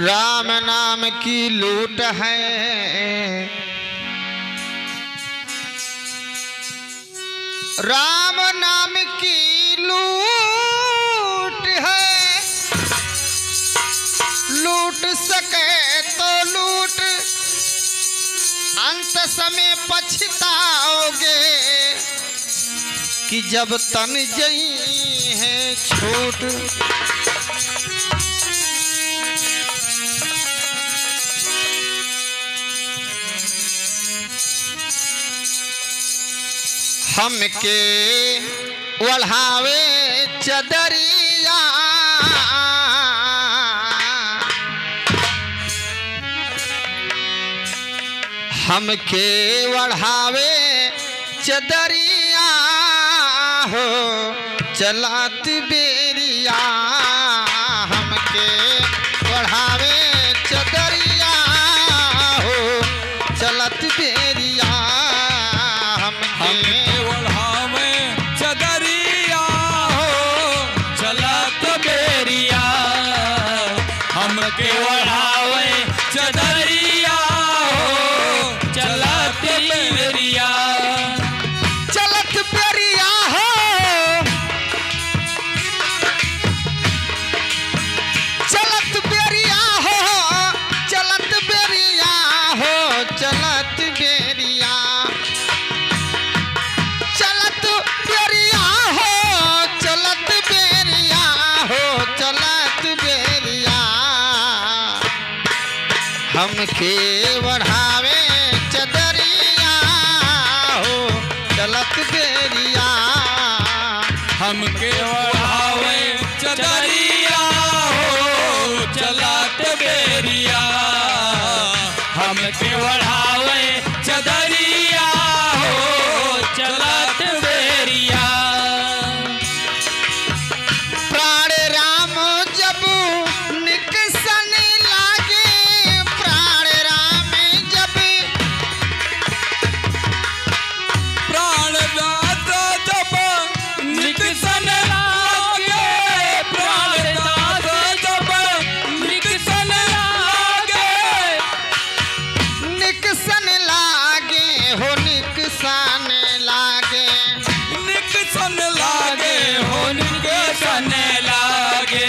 राम नाम की लूट है, राम नाम की लूट है। लूट सके तो लूट, अंत समय पछताओगे कि जब तन जई है छूट। हमके ओढ़ावे चदरिया, हमके ओढ़ावे चदरिया हो चलत बेरिया। हमके ओढ़ावे चदरिया हो चलत बेरिया। हमके ओढ़ावे चदरिया हो चलत बेरिया। हमके ओढ़ावे चदरिया हो चलत बेरिया। चलत बेरिया हो चलत बेरिया हो चलत बेरिया हो चलत बेरिया। चलत बेरिया हो चलत बेरिया हो चलत बेरिया। हमके बढ़ावे चदरिया हो चलत बेरिया। हमके ओढ़ावे चदरिया हो चलत बेरिया। हमके ओढ़ावे चदरिया हो चलत बेरिया। प्राण राम जब निकसन लागे, प्राण राम जब प्राणनाथ जब निकसन लागे, प्राणनाथ जब निकसन लागे। निकसन लागे हो निकसन लागे। निकसन लागे हो निकसन लागे।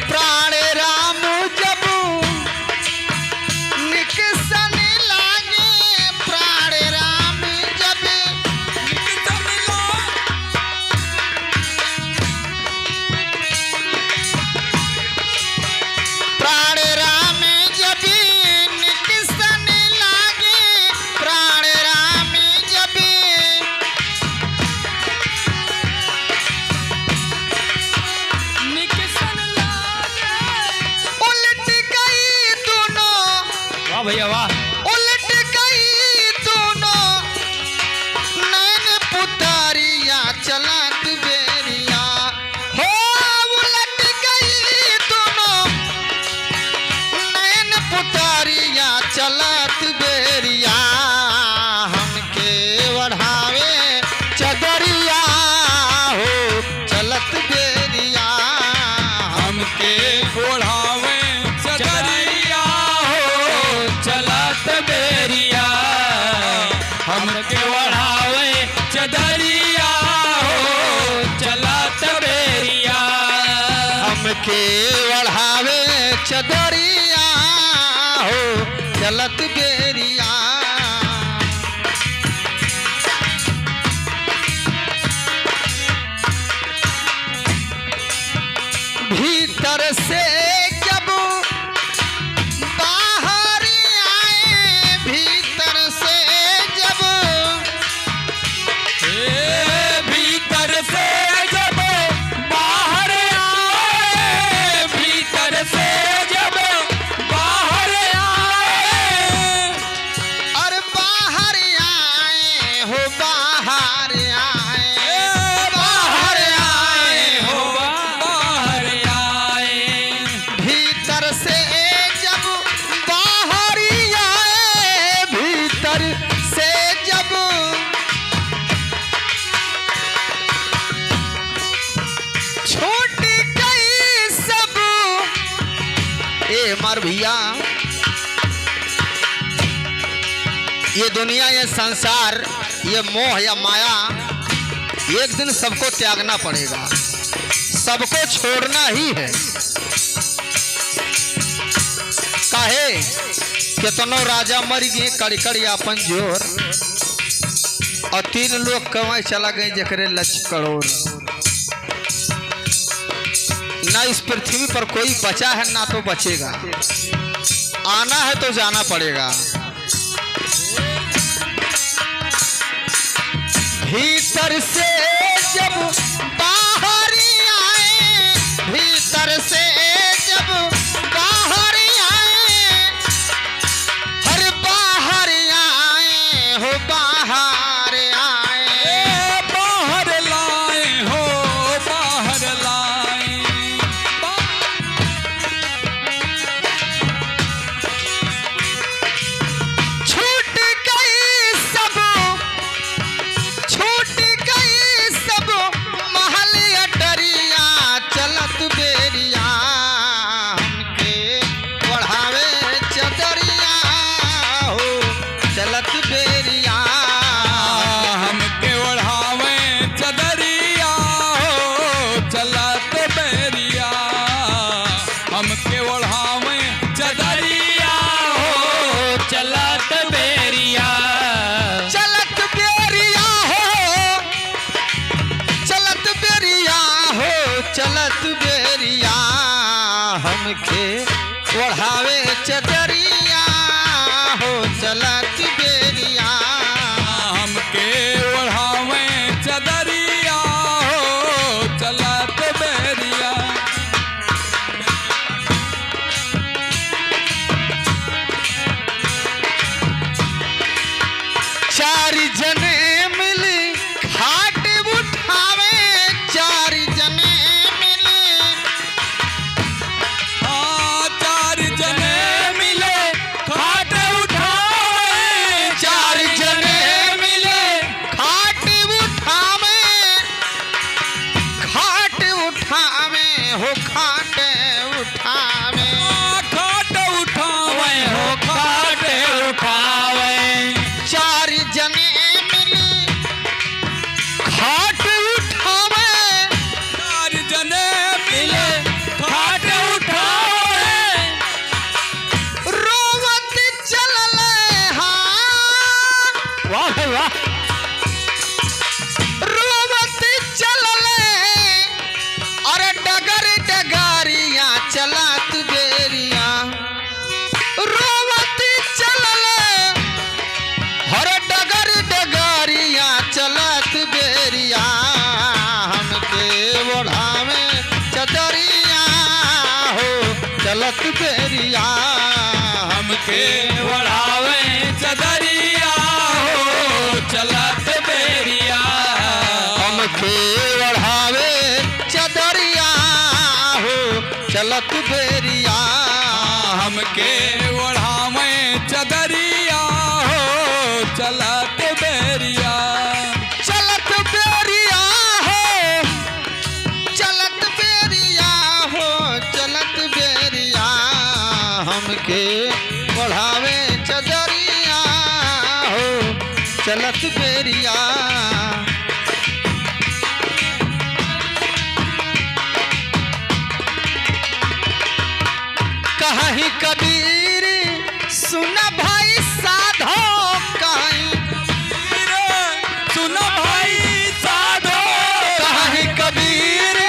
प्राण राम जब निकसन लागे, प्राण राम जब निकसन प्राण राम जब निकसन लागे, प्राण राम जब निकसन लागे। उलट गई दोनों, वाह भैया वाह। उलट गई दोनों नैन पुतारिया चलत बेरिया हो। उलट गई दोनों नैन पुतारिया चलत बेरिया। हमके बढ़ावे चदरिया हो चलत बेरिया। हमके ओढ़ावे चदरिया हो चलत बेरिया। हमके ओढ़ावे चदरिया हो चलत बेरिया। हमके बढ़ावे चदरिया हो चलत बेरिया। भीतर से जब बाहर आए, भीतर से जब भीतर से जब बाहर आए, भीतर से जब बाहर आए। और बाहर आए हो बाहर आए, बाहर आए हो बाहर आए। हमार भैया ये दुनिया, ये संसार, ये मोह या माया एक दिन सबको त्यागना पड़ेगा, सबको छोड़ना ही है। काहे कितनो राजा मर गए कड़कड़ी अपन जोर, और 3 लोग कमाई चला गए जकरे लक्ष्य करोड़। ना इस पृथ्वी पर कोई बचा है ना तो बचेगा, आना है तो जाना पड़ेगा। भीतर से जब बाहर आए, भीतर से जब बाहर आए, हर बाहर आए हो बाहर आए, बाहर लाए हो बाहर लाए, छूट गई सब, छूट गई सब महल अटरिया, चलत बेरिया हमके बढ़ावे चदरिया हो, चलत बेरिया हमके ओढ़ावे चदरिया हो चलत बेरिया, हमके ओढ़ावे चदरिया हो चलत बेरिया, चलत बेरिया हो, चलत बेरिया हो, चलत बेरिया हमके ओढ़ावे चदरिया हो, चलत बेरिया हमके ओढ़ावे चदरिया हो चलत बेरिया। चार जने मिली खाट उठावे, चार जने मिली, चार जने मिले खाट उठावे, चार जने मिले खाट उठावे, खाट उठावे हो खाट उठावे, खाट उठावे हो खाट उठावे, चार जने मिली खाट उठावे, चार जने मिले खाट उठावे, रोवत चलले हाँ, वाह वाह, रोवत चलले, अरे डगर डगारिया चलत बेरिया, रोवत चलले, हर डगर डगारिया चलत बेरिया हमके ओढ़ावे चदरिया हो, चलत बेरिया हमके ओढ़ावे चदरिया हो चलत बेरिया, हमके ओढ़ावे चदरिया हो, चलत बेरिया हमके ओढ़ावे चदरिया हो चलत बेरिया, चलत बेरिया हो, चलत बेरिया हो, चलत बेरिया हमके ओढ़ावे चदरिया हो, चलत बेरिया। कहीं कबीर सुन भाई साधो, कहीं सुन भाई साधो, कहीं कबीर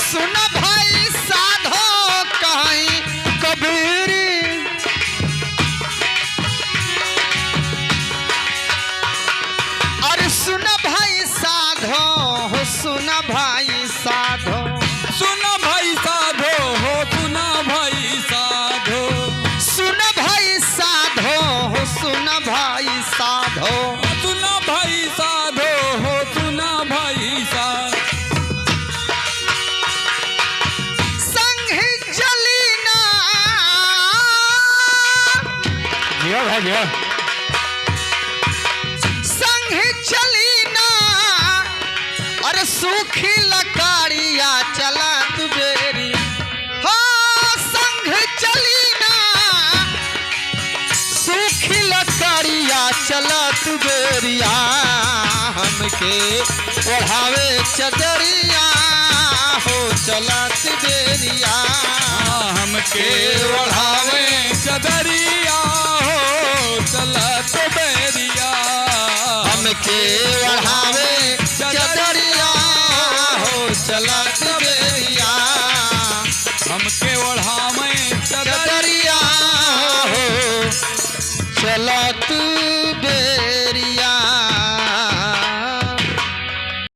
सुन भाई साधो, कहीं कबीर अरे सुन भाई साधो हो, सुन भाई साधो, सुन भाई साधो हो सुन भाई साधो, सुन भाई साधो हो, सुन भाई साधो, सुन भाई साधो हो सुन भाई साधो, संग चलीना जियो भाई जियो, संग चलीना, अरे सूखी लकाड़िया चलत बेरी, हाँ संग चली चलत बेरिया हमके ओढ़ावे चदरिया हो चलत बेरिया हमके ओढ़ावे चदरिया हो चलत बेरिया हमके ओढ़ावे चदरिया हो चलत बेरिया हमके ओढ़ावे चदरिया हो चलत बेरिया।